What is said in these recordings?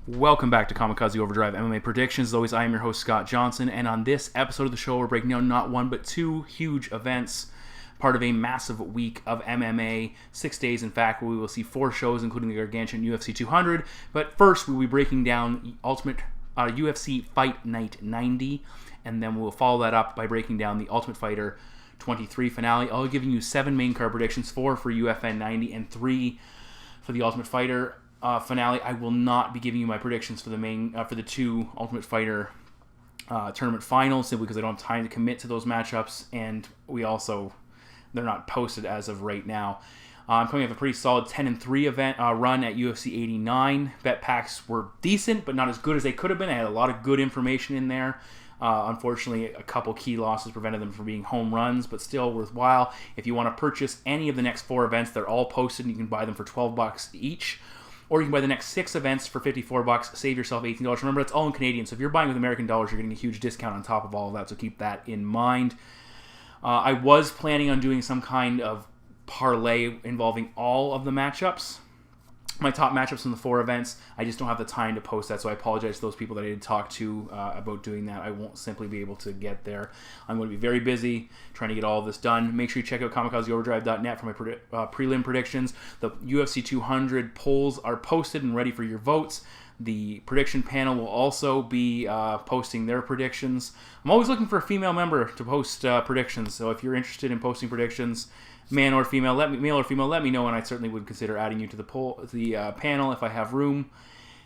Welcome back to Kamikaze Overdrive MMA Predictions. As always, I am your host, Scott Johnson, and on this episode of the show, we're breaking down not one, but two huge events, part of a massive week of MMA, 6 days, in fact, where we will see 4 shows, including the gargantuan UFC 200. But first, we'll be breaking down Ultimate UFC Fight Night 90, and then we'll follow that up by breaking down the Ultimate Fighter 23 finale. I'll be giving you 7 main card predictions, 4 for UFN 90 and 3 for the Ultimate Fighter finale. I will not be giving you my predictions for the 2 Ultimate Fighter tournament finals, simply because I don't have time to commit to those matchups, and they're not posted as of right now. I'm coming off a pretty solid 10-3 event run at UFC 89. Bet packs were decent, but not as good as they could have been. I had a lot of good information in there. Unfortunately, a couple key losses prevented them from being home runs, but still worthwhile. If you want to purchase any of the next 4 events, they're all posted, and you can buy them for $12 each. Or you can buy the next 6 events for $54, save yourself $18. Remember, it's all in Canadian, so if you're buying with American dollars, you're getting a huge discount on top of all of that, so keep that in mind. I was planning on doing some kind of parlay involving all of the matchups. My top matchups from the 4 events. I just don't have the time to post that, so I apologize to those people that I did talk to about doing that. I won't simply be able to get there. I'm going to be very busy trying to get all of this done. Make sure you check out kamikazeoverdrive.net for my prelim predictions. The UFC 200 polls are posted and ready for your votes. The prediction panel will also be posting their predictions. I'm always looking for a female member to post predictions, so if you're interested in posting predictions, male or female, let me know, and I certainly would consider adding you to the panel if I have room.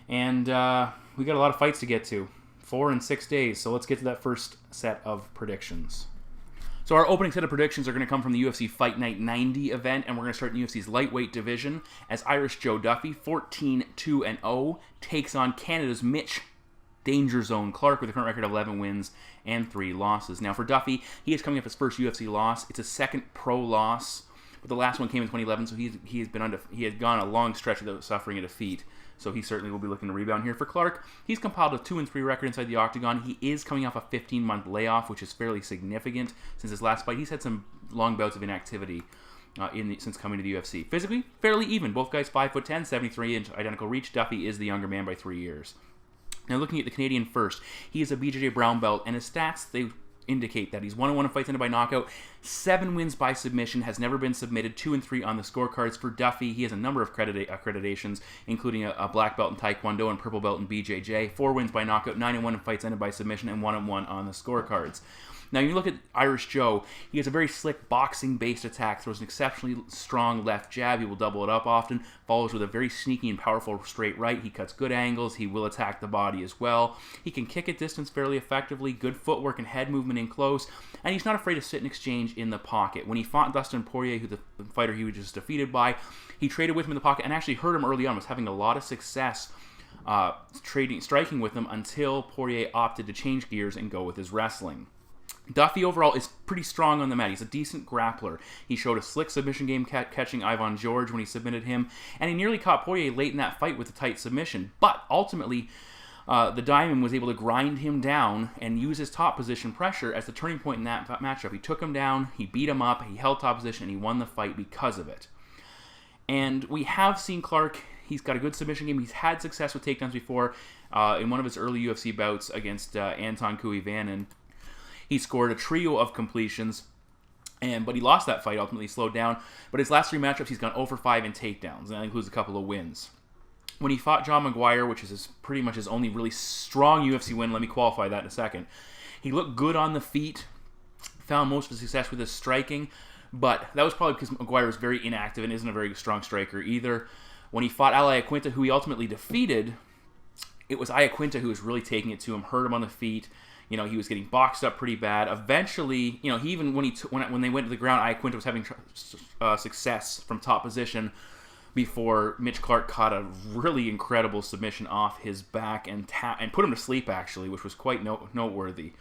And we got a lot of fights to get to, 4 and 6 days, so let's get to that first set of predictions. So our opening set of predictions are going to come from the UFC Fight Night 90 event, and we're going to start in UFC's lightweight division as Irish Joe Duffy, 14-2-0, takes on Canada's Mitch Danger Zone Clark with a current record of 11 wins and 3 losses. Now for Duffy, he is coming up his first UFC loss. It's his second pro loss, but the last one came in 2011, so he has gone a long stretch without suffering a defeat. So he certainly will be looking to rebound here. For Clark, he's compiled a 2-3 record inside the octagon. He is coming off a 15-month layoff, which is fairly significant since his last fight. He's had some long bouts of inactivity since coming to the UFC. Physically, fairly even. Both guys 5'10", 73-inch identical reach. Duffy is the younger man by 3 years. Now looking at the Canadian first, he is a BJJ brown belt, and his stats, they indicate that he's 1-1 in fights ended by knockout, 7 wins by submission, has never been submitted, 2-3 on the scorecards. For Duffy, he has a number of accreditations, including a black belt in Taekwondo and purple belt in BJJ, 4 wins by knockout, 9-1 in fights ended by submission, and 1-1 on the scorecards. Now, you look at Irish Joe, he has a very slick boxing-based attack, throws an exceptionally strong left jab, he will double it up often, follows with a very sneaky and powerful straight right, he cuts good angles, he will attack the body as well. He can kick at distance fairly effectively, good footwork and head movement in close, and he's not afraid to sit and exchange in the pocket. When he fought Dustin Poirier, who the fighter he was just defeated by, he traded with him in the pocket and actually hurt him early on, was having a lot of success striking with him until Poirier opted to change gears and go with his wrestling. Duffy overall is pretty strong on the mat. He's a decent grappler. He showed a slick submission game catching Ivan George when he submitted him, and he nearly caught Poirier late in that fight with a tight submission. But ultimately, the Diamond was able to grind him down and use his top position pressure as the turning point in that matchup. He took him down, he beat him up, he held top position, and he won the fight because of it. And we have seen Clark. He's got a good submission game. He's had success with takedowns before. In one of his early UFC bouts against Anton Kuivainen, he scored a trio of completions, but he lost that fight, ultimately slowed down. But his last 3 matchups, he's gone 0-5 in takedowns, and that includes a couple of wins. When he fought John Maguire, which is pretty much his only really strong UFC win, let me qualify that in a second, he looked good on the feet, found most of his success with his striking, but that was probably because Maguire was very inactive and isn't a very strong striker either. When he fought Al Iaquinta, who he ultimately defeated, it was Iaquinta who was really taking it to him, hurt him on the feet. You know, he was getting boxed up pretty bad. Eventually, you know, he even when they went to the ground, Iaquinta was having success from top position before Mitch Clark caught a really incredible submission off his back and put him to sleep, actually, which was quite noteworthy.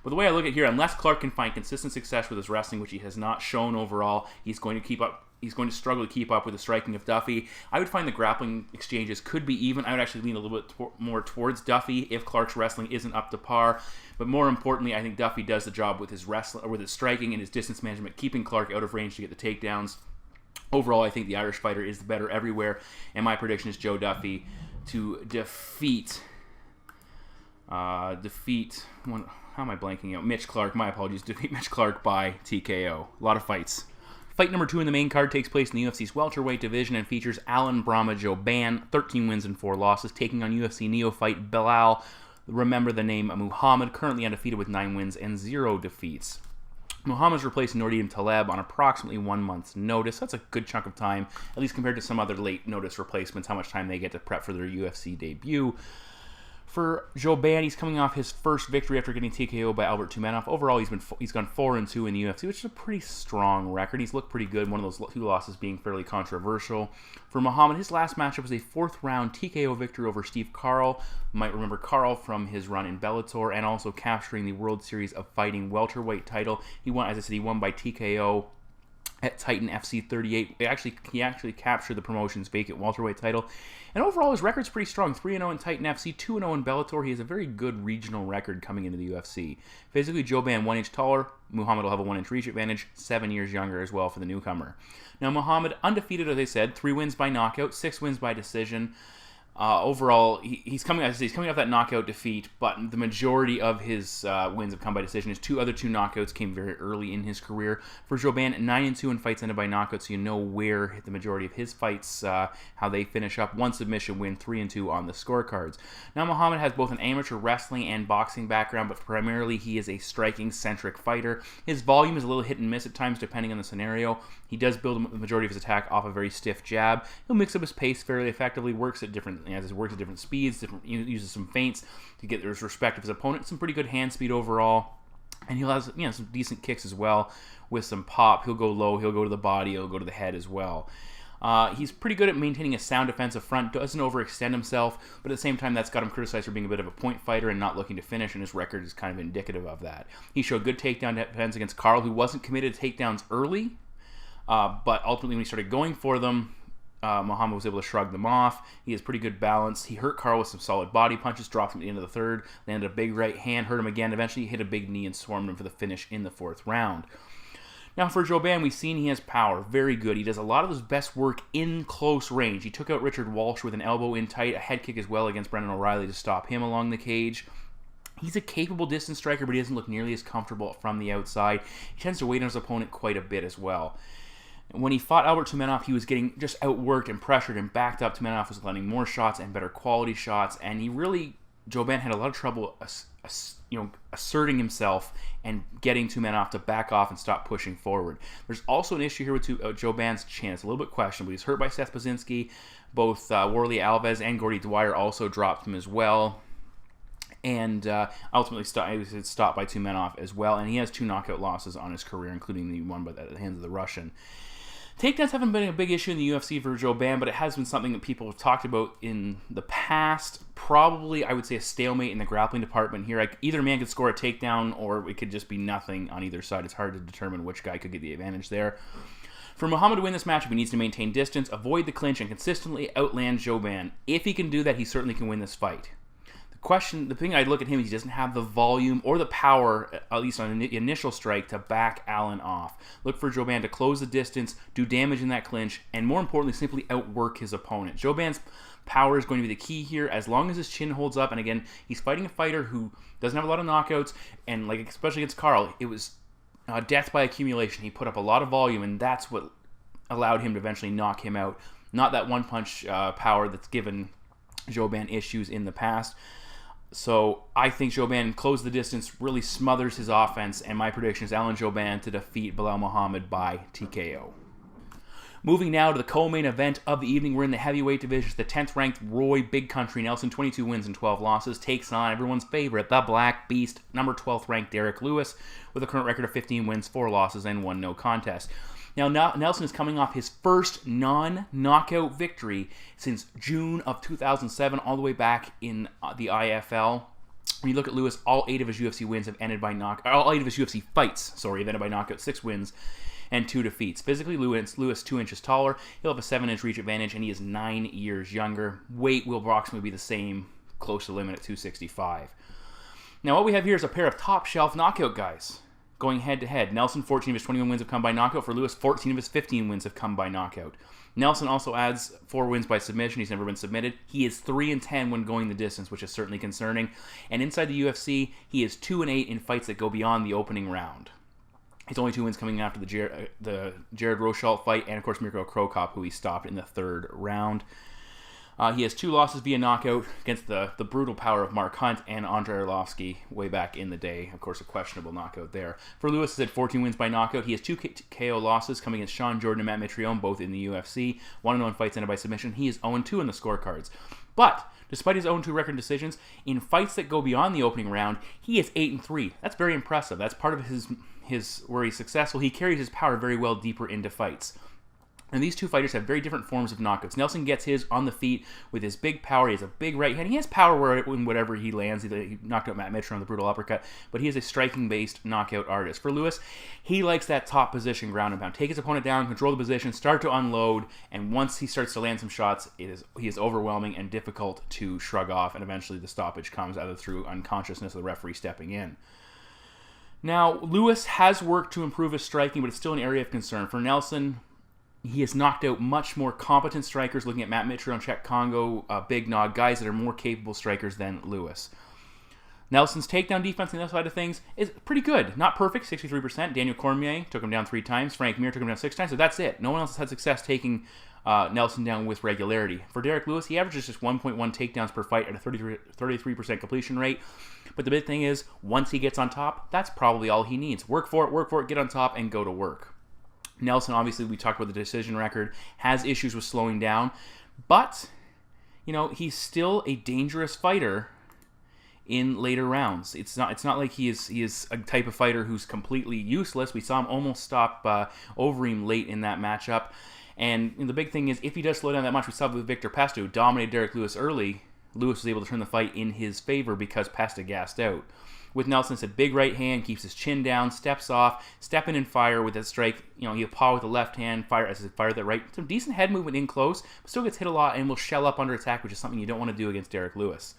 But the way I look at it here, unless Clark can find consistent success with his wrestling, which he has not shown overall, he's going to struggle to keep up with the striking of Duffy. I would find the grappling exchanges could be even. I would actually lean a little bit more towards Duffy if Clark's wrestling isn't up to par. But more importantly, I think Duffy does the job with his wrestling or with his striking and his distance management, keeping Clark out of range to get the takedowns. Overall, I think the Irish fighter is the better everywhere, and my prediction is Joe Duffy to defeat how am I blanking out? Mitch Clark, my apologies, defeat Mitch Clark by TKO. A lot of fights. Fight number 2 in the main card takes place in the UFC's welterweight division and features Alan Brahma Joban, 13 wins and 4 losses, taking on UFC neophyte Belal, remember the name Muhammad, currently undefeated with 9 wins and 0 defeats. Muhammad's replacing Nordin Taleb on approximately 1 month's notice. That's a good chunk of time, at least compared to some other late notice replacements, how much time they get to prep for their UFC debut. For Joban, he's coming off his first victory after getting TKO by Albert Tumenov. Overall, he's gone 4-2 in the UFC, which is a pretty strong record. He's looked pretty good, one of those 2 losses being fairly controversial. For Muhammad, his last matchup was a 4th-round TKO victory over Steve Carl. You might remember Carl from his run in Bellator and also capturing the World Series of Fighting welterweight title. He won, as I said, he won by TKO at Titan FC 38. He actually captured the promotion's vacant welterweight title. And overall, his record's pretty strong. 3-0 in Titan FC, 2-0 in Bellator. He has a very good regional record coming into the UFC. Physically, Joban 1 inch taller. Muhammad will have a 1 inch reach advantage. 7 years younger as well for the newcomer. Now, Muhammad, undefeated, as I said, 3 wins by knockout, 6 wins by decision. Overall, he's coming off that knockout defeat, but the majority of his wins have come by decision. His other two knockouts came very early in his career. For Joban, 9-2 in fights ended by knockout, so you know where the majority of his fights, how they finish up. 1 submission win, 3-2 on the scorecards. Now, Muhammad has both an amateur wrestling and boxing background, but primarily he is a striking-centric fighter. His volume is a little hit and miss at times, depending on the scenario. He does build the majority of his attack off a very stiff jab. He'll mix up his pace fairly effectively, works at different speeds, uses some feints to get the respect of his opponent. Some pretty good hand speed overall, and he'll have some decent kicks as well with some pop. He'll go low, he'll go to the body, he'll go to the head as well. He's pretty good at maintaining a sound defensive front, doesn't overextend himself, but at the same time that's got him criticized for being a bit of a point fighter and not looking to finish, and his record is kind of indicative of that. He showed good takedown defense against Carl, who wasn't committed to takedowns early, but ultimately when he started going for them, Muhammad was able to shrug them off. He has pretty good balance. He hurt Carl with some solid body punches, dropped him at the end of the 3rd, landed a big right hand, hurt him again. Eventually he hit a big knee and swarmed him for the finish in the 4th round. Now for Joban, we've seen he has power. Very good. He does a lot of his best work in close range. He took out Richard Walsh with an elbow in tight, a head kick as well against Brendan O'Reilly to stop him along the cage. He's a capable distance striker, but he doesn't look nearly as comfortable from the outside. He tends to wait on his opponent quite a bit as well. When he fought Albert Tumenov, he was getting just outworked and pressured and backed up. Tumenov was landing more shots and better quality shots, and Joban had a lot of trouble asserting himself and getting Tumenov to back off and stop pushing forward. There's also an issue here with Joban's chin. It's a little bit questionable. He's hurt by Seth Baczynski. Both Worley Alves and Gordy Dwyer also dropped him as well. And ultimately he was stopped by Tumenov as well. And he has 2 knockout losses on his career, including the one by the hands of the Russian. Takedowns haven't been a big issue in the UFC for Joban, but it has been something that people have talked about in the past. Probably, I would say, a stalemate in the grappling department here. Either man could score a takedown, or it could just be nothing on either side. It's hard to determine which guy could get the advantage there. For Muhammad to win this matchup, he needs to maintain distance, avoid the clinch, and consistently outland Joban. If he can do that, he certainly can win this fight. The thing I'd look at him is he doesn't have the volume or the power, at least on the initial strike, to back Allen off. Look for Joban to close the distance, do damage in that clinch, and more importantly, simply outwork his opponent. Joban's power is going to be the key here, as long as his chin holds up. And again, he's fighting a fighter who doesn't have a lot of knockouts, and especially against Carl, it was death by accumulation. He put up a lot of volume, and that's what allowed him to eventually knock him out. Not that one-punch power that's given Joban issues in the past. So I think Joban closed the distance, really smothers his offense, and my prediction is Alan Joban to defeat Belal Muhammad by TKO. Moving now to the co-main event of the evening, we're in the heavyweight division. The 10th ranked Roy Big Country Nelson, 22 wins and 12 losses, takes on everyone's favorite, the Black Beast, number 12th ranked Derek Lewis, with a current record of 15 wins, 4 losses, and 1 no contest. Now, Nelson is coming off his first non-knockout victory since June of 2007, all the way back in the IFL. When you look at Lewis, all 8 of his UFC wins have ended by all 8 of his UFC fights, have ended by knockout, 6 wins and 2 defeats. Physically, Lewis 2 inches taller. He'll have a 7-inch reach advantage, and he is 9 years younger. Weight will approximately be the same, close to the limit at 265. Now, what we have here is a pair of top-shelf knockout guys. going head-to-head. Nelson, 14 of his 21 wins have come by knockout. For Lewis, 14 of his 15 wins have come by knockout. Nelson also adds 4 wins by submission. He's never been submitted. He is 3-10 when going the distance, which is certainly concerning. And inside the UFC, he is 2-8 in fights that go beyond the opening round. His only 2 wins coming after the Jared Rosholt fight, and of course Mirko Cro Cop, who he stopped in the 3rd round. He has 2 losses via knockout against the brutal power of Mark Hunt and Andrei Arlovsky way back in the day. Of course, a questionable knockout there. For Lewis, he's had 14 wins by knockout. He has 2 KO losses coming against Sean Jordan and Matt Mitrione, both in the UFC. 1-0 fights ended by submission. He is 0-2 in the scorecards. But despite his 0-2 record decisions, in fights that go beyond the opening round, he is 8-3. That's very impressive. That's part of his where he's successful. He carries his power very well deeper into fights. And these 2 fighters have very different forms of knockouts. Nelson gets his on the feet with his big power. He has a big right hand. He has power in whatever he lands. He knocked out Matt Mitchell on the brutal uppercut, but he is a striking-based knockout artist. For Lewis, he likes that top position, ground and pound. Take his opponent down, control the position, start to unload, and once he starts to land some shots, he is overwhelming and difficult to shrug off, and eventually the stoppage comes either through unconsciousness of the referee stepping in. Now, Lewis has worked to improve his striking, but it's still an area of concern. For Nelson, he has knocked out much more competent strikers, looking at Matt Mitrione, Czech Congo, Big Nog, guys that are more capable strikers than Lewis. Nelson's takedown defense on the other side of things is pretty good. Not perfect, 63%. Daniel Cormier took him down 3 times. Frank Mir took him down 6 times, so that's it. No one else has had success taking Nelson down with regularity. For Derek Lewis, he averages just 1.1 takedowns per fight at a 33% completion rate. But the big thing is, once he gets on top, that's probably all he needs. Work for it, get on top, and go to work. Nelson, obviously, we talked about the decision record, has issues with slowing down, but, he's still a dangerous fighter in later rounds. It's not like he is a type of fighter who's completely useless. We saw him almost stop Overeem late in that matchup, and the big thing is, if he does slow down that much, we saw with Victor Pesta, who dominated Derek Lewis early. Lewis was able to turn the fight in his favor because Pesta gassed out. With Nelson, it's a big right hand, keeps his chin down, steps off, step in and fire with that strike. He'll paw with the left hand, fire that right. Some decent head movement in close, but still gets hit a lot and will shell up under attack, which is something you don't want to do against Derek Lewis.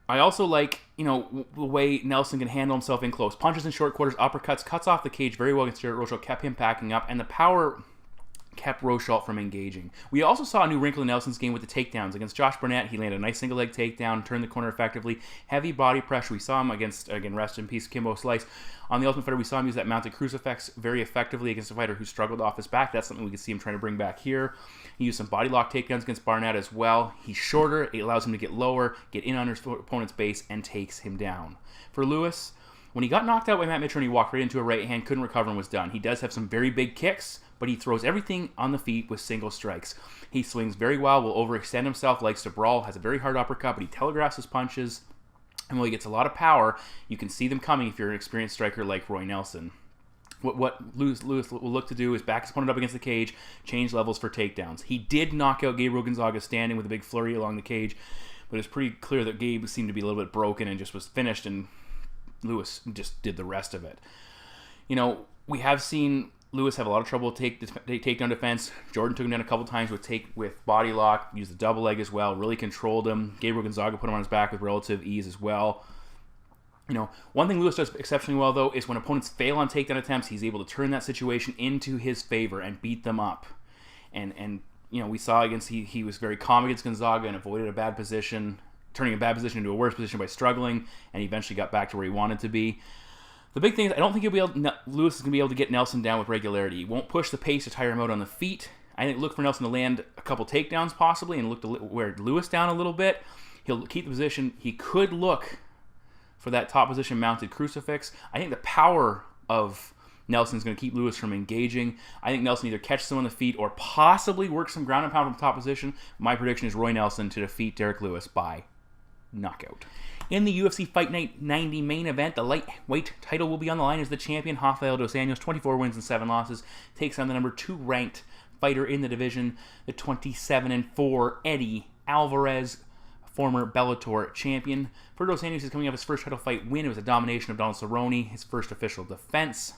I also like, the way Nelson can handle himself in close. Punches in short quarters, uppercuts, cuts off the cage very well against Jared Rosholt, kept him packing up, and the power kept Rosholt from engaging. We also saw a new wrinkle in Nelson's game with the takedowns. Against Josh Burnett, he landed a nice single leg takedown, turned the corner effectively. Heavy body pressure. We saw him against, again, rest in peace, Kimbo Slice. On the Ultimate Fighter, we saw him use that mounted crucifix very effectively against a fighter who struggled off his back. That's something we could see him trying to bring back here. He used some body lock takedowns against Barnett as well. He's shorter. It allows him to get lower, get in on his opponent's base, and takes him down. For Lewis, when he got knocked out by Matt Mitrione, he walked right into a right hand, couldn't recover, and was done. He does have some very big kicks, but he throws everything on the feet with single strikes. He swings very well, will overextend himself, likes to brawl, has a very hard uppercut, but he telegraphs his punches. And when he gets a lot of power, you can see them coming if you're an experienced striker like Roy Nelson. What Lewis will look to do is back his opponent up against the cage, change levels for takedowns. He did knock out Gabriel Gonzaga standing with a big flurry along the cage, but it's pretty clear that Gabe seemed to be a little bit broken and just was finished, and Lewis just did the rest of it. We have seen Lewis have a lot of trouble with takedown defense. Jordan took him down a couple times with body lock, used the double leg as well, really controlled him. Gabriel Gonzaga put him on his back with relative ease as well. One thing Lewis does exceptionally well, though, is when opponents fail on takedown attempts, he's able to turn that situation into his favor and beat them up. And we saw he was very calm against Gonzaga and avoided a bad position, turning a bad position into a worse position by struggling, and he eventually got back to where he wanted to be. The big thing is, I don't think Lewis is going to be able to get Nelson down with regularity. He won't push the pace to tire him out on the feet. I think look for Nelson to land a couple takedowns possibly and look to wear Lewis down a little bit. He'll keep the position. He could look for that top position mounted crucifix. I think the power of Nelson is going to keep Lewis from engaging. I think Nelson either catches him on the feet or possibly works some ground and pound from the top position. My prediction is Roy Nelson to defeat Derek Lewis by knockout. In the UFC Fight Night 90 main event, the lightweight title will be on the line as the champion, Rafael dos Anjos, 24 wins and 7 losses, takes on the number 2 ranked fighter in the division, the 27-4 Eddie Alvarez, former Bellator champion. For dos Anjos, he's coming off his first title fight win. It was a domination of Donald Cerrone, his first official defense,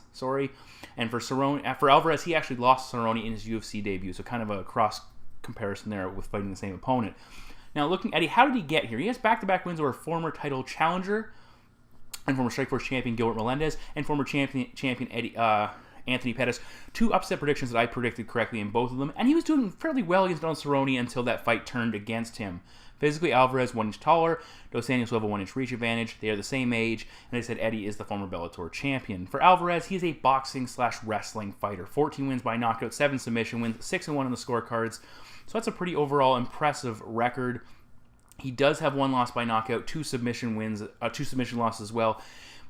And for Alvarez, he actually lost Cerrone in his UFC debut, so kind of a cross comparison there with fighting the same opponent. Now, looking at Eddie, how did he get here? He has back-to-back wins over a former title challenger. and former Strikeforce champion Gilbert Melendez, and former champion Anthony Pettis. 2 upset predictions that I predicted correctly in both of them, and he was doing fairly well against Donald Cerrone until that fight turned against him. Physically, Alvarez 1 inch taller, Dos Anjos will have a 1 inch reach advantage. They are the same age, and I said Eddie is the former Bellator champion. For Alvarez, he is a boxing/wrestling fighter. 14 wins by knockout, 7 submission wins, 6-1 on the scorecards. So that's a pretty overall impressive record. He does have 1 loss by knockout, 2 submission wins, 2 submission losses as well.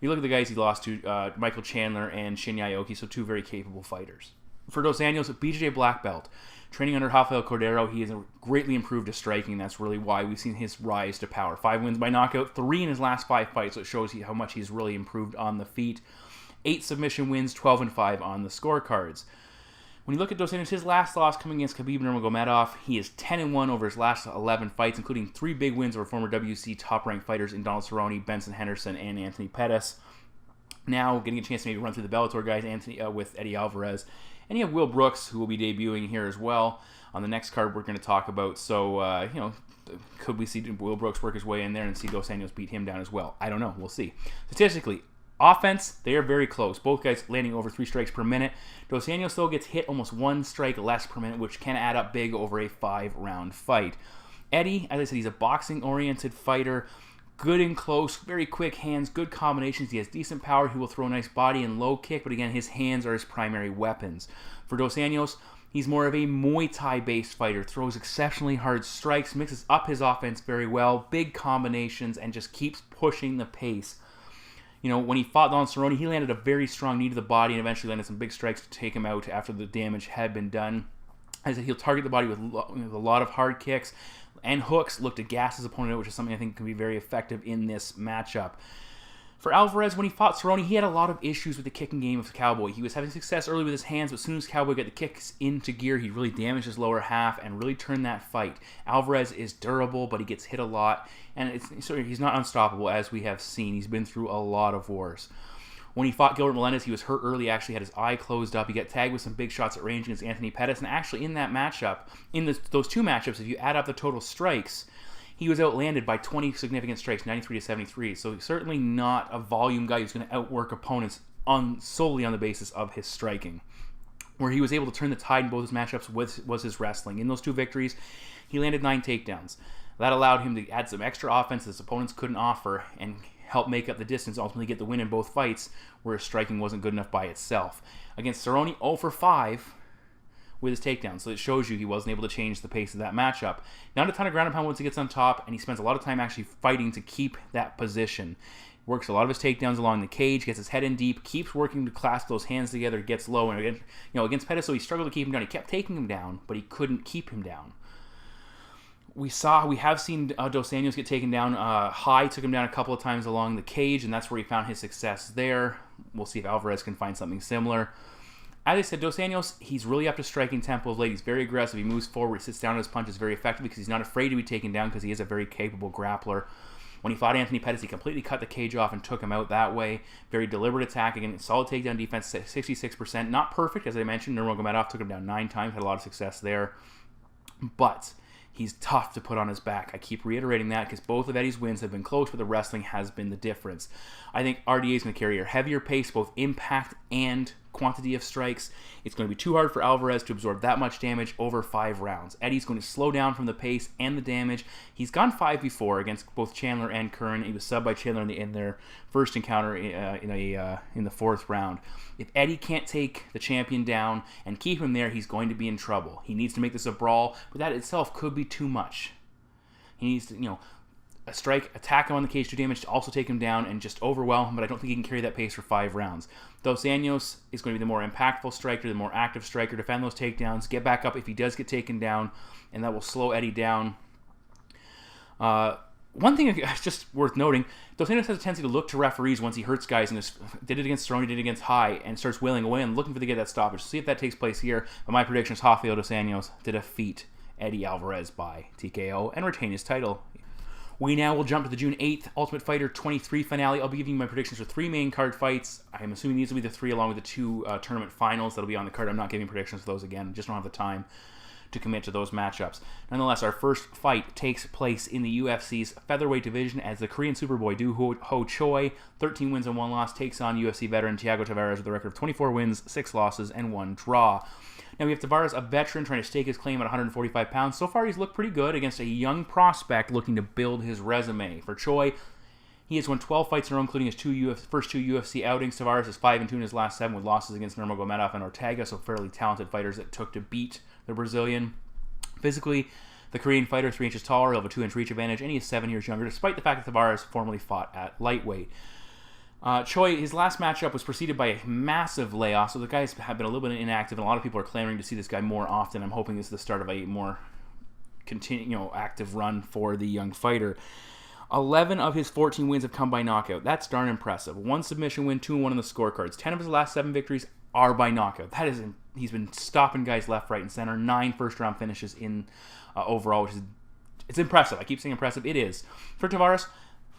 We look at the guys he lost to, Michael Chandler and Shinya Aoki, so 2 very capable fighters. For Dos Anjos, BJJ black belt. Training under Rafael Cordero, he has greatly improved his striking. That's really why we've seen his rise to power. 5 wins by knockout, 3 in his last 5 fights, so it shows you how much he's really improved on the feet. 8 submission wins, 12-5 on the scorecards. When you look at Dos Anjos, his last loss coming against Khabib Nurmagomedov, he is 10-1 over his last 11 fights, including 3 big wins over former WC top-ranked fighters in Donald Cerrone, Benson Henderson, and Anthony Pettis. Now, getting a chance to maybe run through the Bellator guys, with Eddie Alvarez. And you have Will Brooks, who will be debuting here as well on the next card we're going to talk about. So, could we see Will Brooks work his way in there and see Dos Anjos beat him down as well? I don't know. We'll see. Statistically, offense, they are very close. Both guys landing over 3 strikes per minute. Dos Anjos, though, gets hit almost 1 strike less per minute, which can add up big over a 5-round fight. Eddie, as I said, he's a boxing-oriented fighter. Good and close, very quick hands, good combinations. He has decent power. He will throw a nice body and low kick, but again, his hands are his primary weapons. For Dos Anjos, he's more of a Muay Thai-based fighter, throws exceptionally hard strikes, mixes up his offense very well, big combinations, and just keeps pushing the pace. When he fought Donald Cerrone, he landed a very strong knee to the body and eventually landed some big strikes to take him out after the damage had been done. As I said, he'll target the body with a lot of hard kicks and hooks, look to gas his opponent out, which is something I think can be very effective in this matchup. For Alvarez, when he fought Cerrone, he had a lot of issues with the kicking game of Cowboy. He was having success early with his hands, but as soon as Cowboy got the kicks into gear, he really damaged his lower half and really turned that fight. Alvarez is durable, but he gets hit a lot, and he's not unstoppable, as we have seen. He's been through a lot of wars. When he fought Gilbert Melendez, he was hurt early, actually had his eye closed up. He got tagged with some big shots at range against Anthony Pettis, and actually in that matchup, those 2 matchups, if you add up the total strikes, he was outlanded by 20 significant strikes, 93-73. So he's certainly not a volume guy who's going to outwork opponents solely on the basis of his striking. Where he was able to turn the tide in both his matchups was his wrestling. In those 2 victories, he landed 9 takedowns. That allowed him to add some extra offense that his opponents couldn't offer and help make up the distance, ultimately get the win in both fights, where his striking wasn't good enough by itself. Against Cerrone, 0 for 5 with his takedowns, so it shows you he wasn't able to change the pace of that matchup. Not a ton of ground and pound once he gets on top, and he spends a lot of time actually fighting to keep that position. Works a lot of his takedowns along the cage, gets his head in deep, keeps working to clasp those hands together, gets low, and against Pettis, so he struggled to keep him down. He kept taking him down, but he couldn't keep him down. We have seen Dos Anjos get taken down high, took him down a couple of times along the cage, and that's where he found his success there. We'll see if Alvarez can find something similar. As I said, Dos Anjos, he's really up to striking tempo of late. He's very aggressive. He moves forward. He sits down on his punches very effectively because he's not afraid to be taken down because he is a very capable grappler. When he fought Anthony Pettis, he completely cut the cage off and took him out that way. Very deliberate attack. Again, solid takedown defense, 66%. Not perfect, as I mentioned. Nurmagomedov took him down 9 times, had a lot of success there. But he's tough to put on his back. I keep reiterating that because both of Eddie's wins have been close, but the wrestling has been the difference. I think RDA is going to carry a heavier pace, both impact and quantity of strikes. It's going to be too hard for Alvarez to absorb that much damage over 5 rounds. Eddie's going to slow down from the pace and the damage. He's gone 5 before against both Chandler and Curran. He was subbed by Chandler in their first encounter in the 4th round. If Eddie can't take the champion down and keep him there, he's going to be in trouble. He needs to make this a brawl, but that itself could be too much. He needs to, a strike, attack him on the cage, do damage to also take him down and just overwhelm him, but I don't think he can carry that pace for 5 rounds. Dos Anjos is going to be the more impactful striker, the more active striker, defend those takedowns, get back up if he does get taken down, and that will slow Eddie down. One thing just worth noting, Dos Anjos has a tendency to look to referees once he hurts guys, and did it against Cerrone, did it against High, and starts wailing away and looking for to get that stoppage. See if that takes place here, but my prediction is Rafael Dos Anjos to defeat Eddie Alvarez by TKO and retain his title. We now will jump to the June 8th Ultimate Fighter 23 finale. I'll be giving you my predictions for 3 main card fights. I'm assuming these will be the 3 along with the 2 tournament finals that'll be on the card. I'm not giving predictions for those again. Just don't have the time. to commit to those matchups. Nonetheless, our first fight takes place in the UFC's featherweight division as the Korean Superboy Do Ho Choi, 13 wins and 1 loss, takes on UFC veteran Thiago Tavares with a record of 24 wins, 6 losses, and 1 draw. Now we have Tavares, a veteran, trying to stake his claim at 145 pounds. So far, he's looked pretty good against a young prospect looking to build his resume. For Choi, he has won 12 fights in a row, including his first 2 UFC outings. Tavares is 5-2 in his last 7 with losses against Nurmagomedov and Ortega, so fairly talented fighters that took to beat the Brazilian. Physically, the Korean fighter, 3 inches taller, he'll have a 2-inch reach advantage, and he is 7 years younger, despite the fact that Tavares formerly fought at lightweight. Choi, his last matchup was preceded by a massive layoff, so the guys have been a little bit inactive, and a lot of people are clamoring to see this guy more often. I'm hoping this is the start of a more active run for the young fighter. 11 of his 14 wins have come by knockout. That's darn impressive. 1 submission win, 2-1 on the scorecards. 10 of his last 7 victories are by knockout. He's been stopping guys left, right, and center. 9 first-round finishes in overall, which is it's impressive. I keep saying impressive. It is. For Tavares,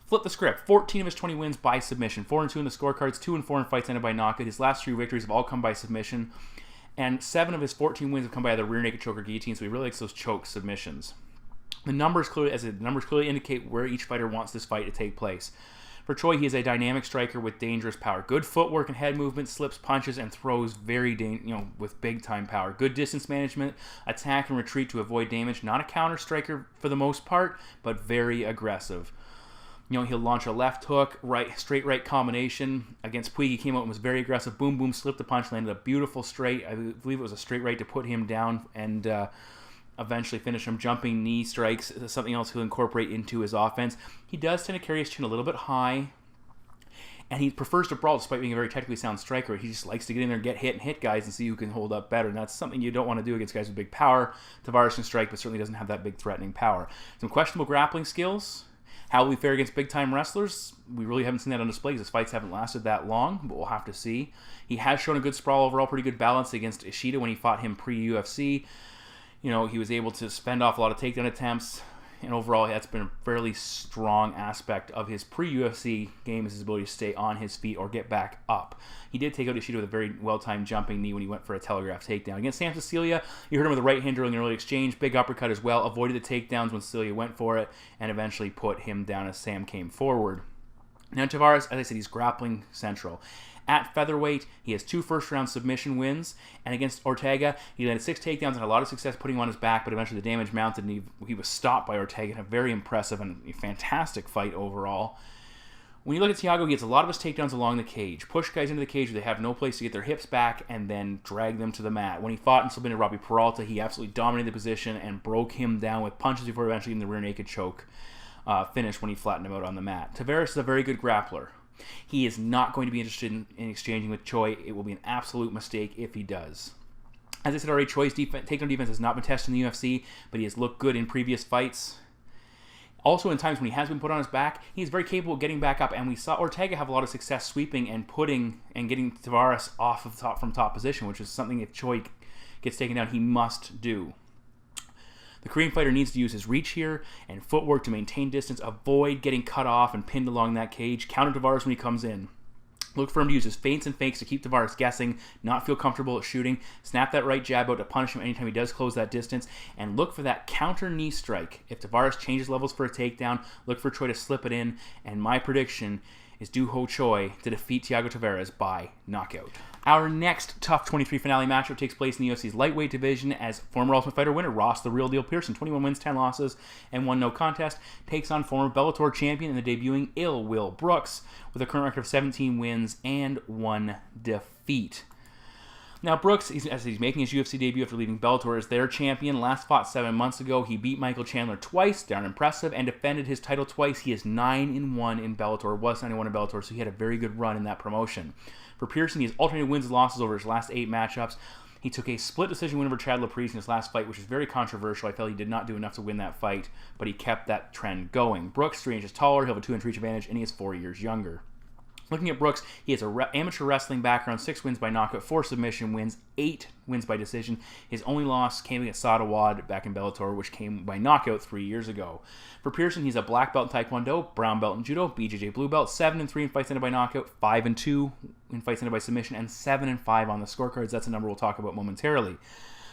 flip the script. 14 of his 20 wins by submission. 4-2 in the scorecards. 2-4 in fights ended by knockout. His last 3 victories have all come by submission. And 7 of his 14 wins have come by either rear naked choke or guillotine, so he really likes those choke submissions. The numbers clearly indicate where each fighter wants this fight to take place. For Choi, he is a dynamic striker with dangerous power. Good footwork and head movement, slips, punches, and throws with big-time power. Good distance management, attack and retreat to avoid damage. Not a counter striker for the most part, but very aggressive. He'll launch a left hook, straight right combination. Against Puig, he came out and was very aggressive. Boom, boom, slipped the punch, landed a beautiful straight. I believe it was a straight right to put him down and eventually finish him. Jumping knee strikes, something else he'll incorporate into his offense. He does tend to carry his chin a little bit high, and he prefers to brawl despite being a very technically sound striker. He just likes to get in there, get hit, and hit guys and see who can hold up better. And that's something you don't want to do against guys with big power. Tavares can strike, but certainly doesn't have that big threatening power. Some questionable grappling skills. How will he fare against big-time wrestlers? We really haven't seen that on display because his fights haven't lasted that long, but we'll have to see. He has shown a good sprawl overall, pretty good balance against Ishida when he fought him pre-UFC. He was able to spend off a lot of takedown attempts, and overall that's been a fairly strong aspect of his pre-UFC game, is his ability to stay on his feet or get back up. He did take out Ishida with a very well-timed jumping knee when he went for a telegraph takedown. Against Sam Cecilia, you heard him with a right hand during the early exchange, big uppercut as well, avoided the takedowns when Cecilia went for it, and eventually put him down as Sam came forward. Now Tavares, as I said, he's grappling central. At featherweight, he has 2 first-round submission wins, and against Ortega, he landed 6 takedowns and had a lot of success putting him on his back, but eventually the damage mounted, and he was stopped by Ortega in a very impressive and fantastic fight overall. When you look at Thiago, he gets a lot of his takedowns along the cage. Push guys into the cage where they have no place to get their hips back, and then drag them to the mat. When he fought and submitted Robbie Peralta, he absolutely dominated the position and broke him down with punches before eventually getting the rear naked choke finish when he flattened him out on the mat. Tavares is a very good grappler. He is not going to be interested in exchanging with Choi. It will be an absolute mistake if he does. As I said already, Choi's takedown defense has not been tested in the UFC, but he has looked good in previous fights. Also, in times when he has been put on his back, he's very capable of getting back up, and we saw Ortega have a lot of success sweeping and getting Tavares off of from top position, which is something if Choi gets taken down, he must do. The Korean fighter needs to use his reach here and footwork to maintain distance, avoid getting cut off and pinned along that cage, counter Tavares when he comes in. Look for him to use his feints and fakes to keep Tavares guessing, not feel comfortable at shooting, snap that right jab out to punish him anytime he does close that distance, and look for that counter knee strike. If Tavares changes levels for a takedown, look for Choi to slip it in, and my prediction is Do Ho Choi to defeat Thiago Tavares by knockout. Our next TUF 23 finale matchup takes place in the UFC's lightweight division as former Ultimate Fighter winner Ross the Real Deal Pearson, 21 wins, 10 losses, and 1 no contest, takes on former Bellator champion and the debuting Ill Will Brooks with a current record of 17 wins and 1 defeat. Now Brooks, as he's making his UFC debut after leaving Bellator, is their champion. Last fought 7 months ago. He beat Michael Chandler twice, darn impressive, and defended his title twice. He is 9-1 in Bellator, was 9-1 in Bellator, so he had a very good run in that promotion. For Pearson, he has alternated wins and losses over his last 8 matchups. He took a split decision win over Chad Laprise in his last fight, which was very controversial. I felt he did not do enough to win that fight, but he kept that trend going. Brooks, 3 inches taller, he'll have a 2-inch reach advantage, and he is 4 years younger. Looking at Brooks, he has an amateur wrestling background, 6 wins by knockout, 4 submission wins, 8 wins by decision. His only loss came against Sadawad back in Bellator, which came by knockout 3 years ago. For Pearson, he's a black belt in Taekwondo, brown belt in Judo, BJJ blue belt, 7-3 in fights ended by knockout, 5-2 in fights ended by submission, and 7-5 on the scorecards. That's a number we'll talk about momentarily.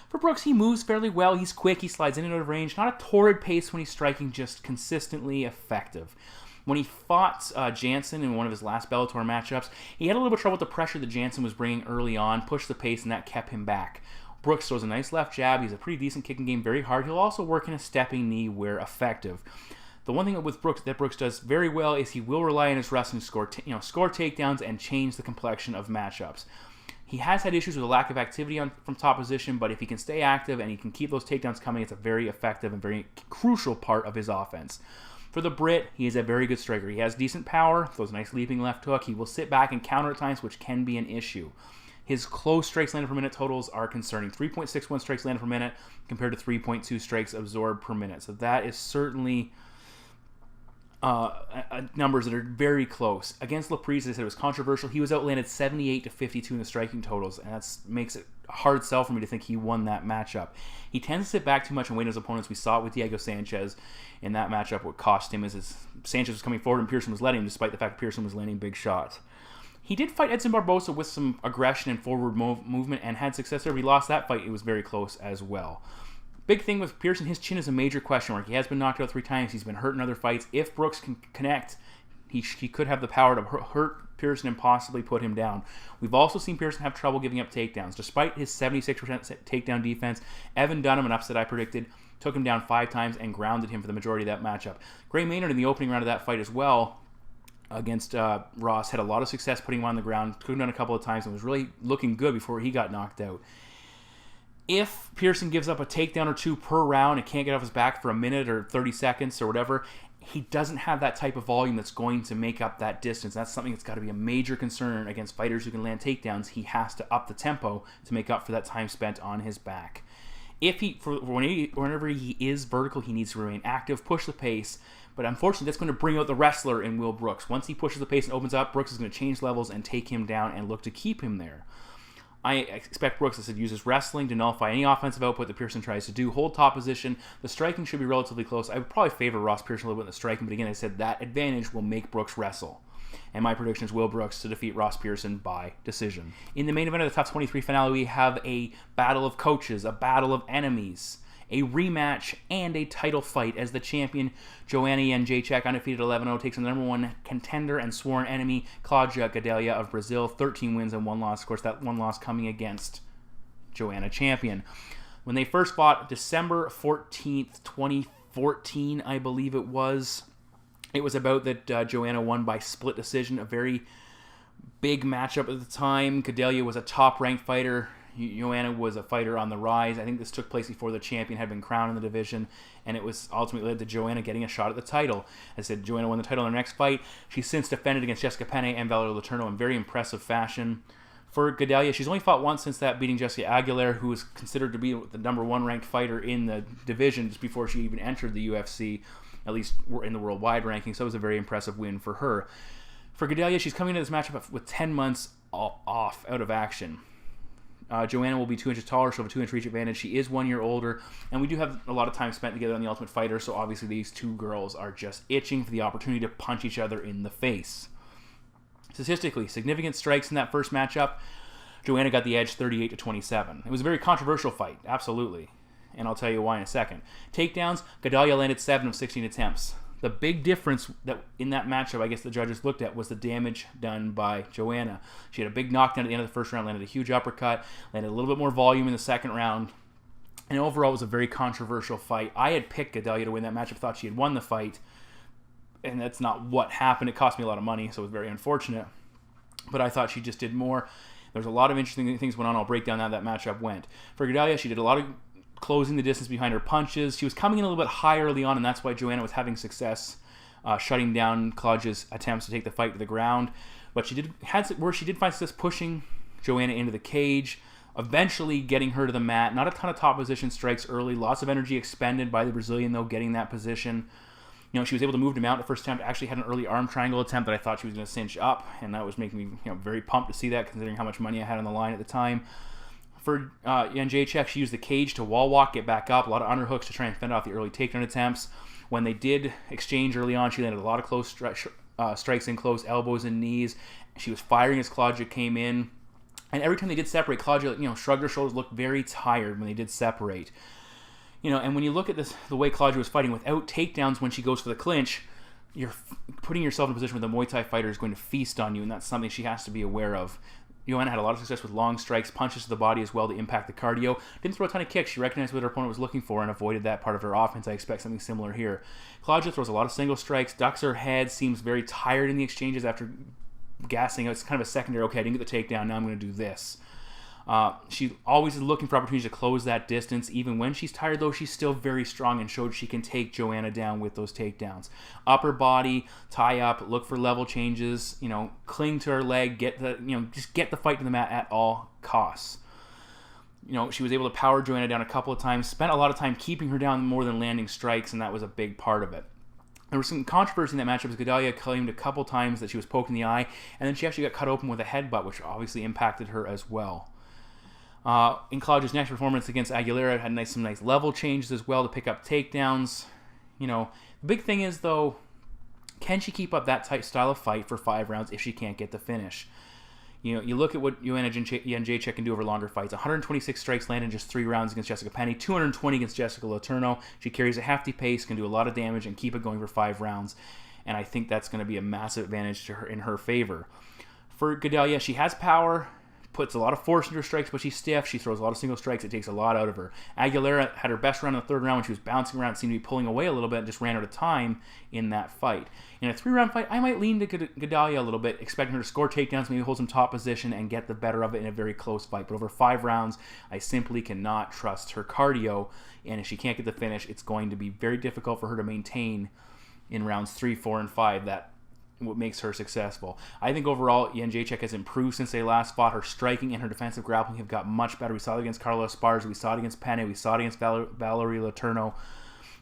For Brooks, he moves fairly well. He's quick. He slides in and out of range. Not a torrid pace when he's striking, just consistently effective. When he fought Jansen in one of his last Bellator matchups, he had a little bit of trouble with the pressure that Jansen was bringing early on, pushed the pace, and that kept him back. Brooks throws a nice left jab. He's a pretty decent kicking game, very hard. He'll also work in a stepping knee where effective. The one thing with Brooks that Brooks does very well is he will rely on his wrestling to score takedowns and change the complexion of matchups. He has had issues with a lack of activity from top position, but if he can stay active and he can keep those takedowns coming, it's a very effective and very crucial part of his offense. For the Brit, he is a very good striker. He has decent power, throws a nice leaping left hook. He will sit back and counter at times, which can be an issue. His close strikes landed per minute totals are concerning. 3.61 strikes landed per minute compared to 3.2 strikes absorbed per minute. So that is certainly numbers that are very close. Against Laprise, they said it was controversial. He was outlanded 78 to 52 in the striking totals, and that makes it a hard sell for me to think he won that matchup. He tends to sit back too much and wait on his opponents. We saw it with Diego Sanchez in that matchup. What cost him is Sanchez was coming forward and Pearson was letting him, despite the fact that Pearson was landing big shots. He did fight Edson Barbosa with some aggression and forward movement and had success there. He lost that fight. It was very close as well. Big thing with Pearson, his chin is a major question mark. He has been knocked out 3 times. He's been hurt in other fights. If Brooks can connect, he could have the power to hurt Pearson and possibly put him down. We've also seen Pearson have trouble giving up takedowns. Despite his 76% takedown defense, Evan Dunham, an upset I predicted, took him down 5 times and grounded him for the majority of that matchup. Gray Maynard in the opening round of that fight as well against Ross had a lot of success putting him on the ground, took him down a couple of times, and was really looking good before he got knocked out. If Pearson gives up a takedown or 2 per round and can't get off his back for a minute or 30 seconds or whatever, he doesn't have that type of volume that's going to make up that distance. That's something that's got to be a major concern against fighters who can land takedowns. He has to up the tempo to make up for that time spent on his back. Whenever he is vertical, he needs to remain active, push the pace, but unfortunately that's going to bring out the wrestler in Will Brooks. Once he pushes the pace and opens up, Brooks is going to change levels and take him down and look to keep him there. I expect Brooks to use his wrestling to nullify any offensive output that Pearson tries to do. Hold top position. The striking should be relatively close. I would probably favor Ross Pearson a little bit in the striking, but again, I said that advantage will make Brooks wrestle. And my prediction is Will Brooks to defeat Ross Pearson by decision. In the main event of the TUF 23 finale, we have a battle of coaches, a battle of enemies, a rematch, and a title fight as the champion Joanna Jędrzejczyk, undefeated 11-0, takes on the number 1 contender and sworn enemy Claudia Gadelha of Brazil. 13 wins and 1 loss. Of course, that 1 loss coming against Joanna champion. When they first fought, December 14th, 2014, I believe it was about that Joanna won by split decision, a very big matchup at the time. Gadelha was a top-ranked fighter. Joanna was a fighter on the rise. I think this took place before the champion had been crowned in the division, and it was ultimately led to Joanna getting a shot at the title. I said Joanna won the title in her next fight. She's since defended against Jessica Penne and Valerie Letourneau in very impressive fashion. For Gadelha, she's only fought once since that, beating Jessica Aguilar, who was considered to be the number 1 ranked fighter in the division just before she even entered the UFC, at least in the worldwide ranking, so it was a very impressive win for her. For Gadelha, she's coming into this matchup with 10 months out of action. Joanna will be 2 inches taller. She'll have a 2-inch reach advantage. She is 1 year older, and we do have a lot of time spent together on The Ultimate Fighter, so obviously these 2 girls are just itching for the opportunity to punch each other in the face. Statistically, significant strikes in that first matchup. Joanna got the edge 38 to 27. It was a very controversial fight, absolutely, and I'll tell you why in a second. Takedowns, Gadelha landed 7 of 16 attempts. The big difference that in that matchup, I guess the judges looked at, was the damage done by Joanna. She had a big knockdown at the end of the first round, landed a huge uppercut, landed a little bit more volume in the second round, and overall it was a very controversial fight. I had picked Gadelha to win that matchup, thought she had won the fight, and that's not what happened. It cost me a lot of money, so it was very unfortunate, but I thought she just did more. There's a lot of interesting things went on. I'll break down how that matchup went. For Gadelha, she did a lot of closing the distance behind her punches. She was coming in a little bit higher early on, and that's why Joanna was having success shutting down Claudia's attempts to take the fight to the ground. But she did find success pushing Joanna into the cage, eventually getting her to the mat. Not a ton of top position strikes early. Lots of energy expended by the Brazilian, though, getting that position. She was able to move to mount the first attempt. Actually had an early arm triangle attempt that I thought she was going to cinch up, and that was making me very pumped to see that, considering how much money I had on the line at the time. For Jędrzejczyk, she used the cage to wall walk, get back up, a lot of underhooks to try and fend off the early takedown attempts. When they did exchange early on, she landed a lot of close strikes in close, elbows and knees. She was firing as Claudia came in. And every time they did separate, Claudia, shrugged her shoulders, looked very tired when they did separate. And when you look at the way Claudia was fighting without takedowns when she goes for the clinch, you're putting yourself in a position where the Muay Thai fighter is going to feast on you, and that's something she has to be aware of. Joanna had a lot of success with long strikes, punches to the body as well to impact the cardio. Didn't throw a ton of kicks. She recognized what her opponent was looking for and avoided that part of her offense. I expect something similar here. Claudia throws a lot of single strikes, ducks her head, seems very tired in the exchanges after gassing out. It's kind of a secondary, okay, I didn't get the takedown, now I'm going to do this. She always is looking for opportunities to close that distance. Even when she's tired, though, she's still very strong and showed she can take Joanna down with those takedowns. Upper body, tie up, look for level changes, cling to her leg, just get the fight to the mat at all costs. She was able to power Joanna down a couple of times, spent a lot of time keeping her down more than landing strikes, and that was a big part of it. There was some controversy in that matchup as Gedalia claimed a couple times that she was poked in the eye, and then she actually got cut open with a headbutt, which obviously impacted her as well. In Claudia's next performance against Aguilera, had some nice level changes as well to pick up takedowns. The big thing is, though, can she keep up that type style of fight for 5 rounds if she can't get the finish? You look at what Joanna Jędrzejczyk can do over longer fights. 126 strikes landed in just 3 rounds against Jessica Penne, 220 against Jessica Letourneau. She carries a hefty pace, can do a lot of damage, and keep it going for 5 rounds. And I think that's going to be a massive advantage to her in her favor. For Gedalia, she has power, puts a lot of force into her strikes, but she's stiff. She throws a lot of single strikes. It takes a lot out of her. Aguilera had her best round in the 3rd round when she was bouncing around, seemed to be pulling away a little bit, and just ran out of time in that fight. In a 3-round fight, I might lean to Gedalia a little bit, expecting her to score takedowns, maybe hold some top position, and get the better of it in a very close fight. But over 5 rounds, I simply cannot trust her cardio, and if she can't get the finish, it's going to be very difficult for her to maintain in rounds 3, 4, and 5 that what makes her successful. I think overall, Jędrzejczyk has improved since they last fought. Her striking and her defensive grappling have got much better. We saw it against Carla Esparza. We saw it against Penne. We saw it against Valerie Letourneau.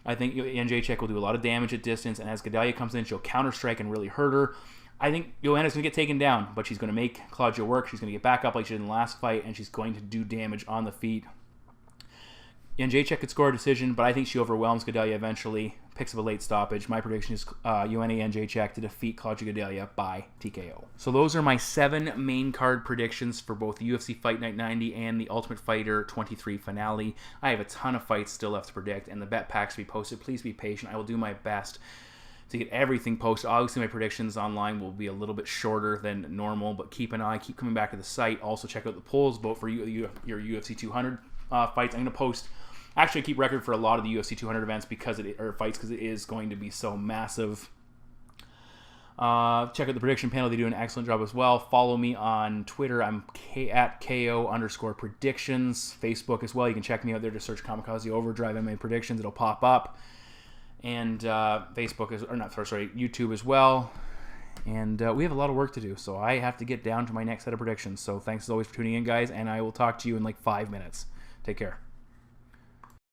I think Jędrzejczyk will do a lot of damage at distance, and as Gedalia comes in, she'll counter-strike and really hurt her. I think Joanna's going to get taken down, but she's going to make Claudia work. She's going to get back up like she did in the last fight, and she's going to do damage on the feet. Jędrzejczyk could score a decision, but I think she overwhelms Gedalia eventually, picks up a late stoppage. My prediction is Joanna Jędrzejczyk to defeat Claudia Gedalia by TKO. So those are my 7 main card predictions for both the UFC Fight Night 90 and the Ultimate Fighter 23 finale. I have a ton of fights still left to predict, and the bet packs to be posted. Please be patient. I will do my best to get everything posted. Obviously, my predictions online will be a little bit shorter than normal, but keep an eye. Keep coming back to the site. Also, check out the polls. Vote for your UFC 200 fights. I'm going to post... Actually, I keep record for a lot of the UFC 200 events because it is going to be so massive. Check out the prediction panel. They do an excellent job as well. Follow me on Twitter. I'm at KO_predictions. Facebook as well. You can check me out there. Just search Kamikaze Overdrive MMA Predictions. It'll pop up. And YouTube as well. And we have a lot of work to do, so I have to get down to my next set of predictions. So thanks as always for tuning in, guys, and I will talk to you in like 5 minutes. Take care.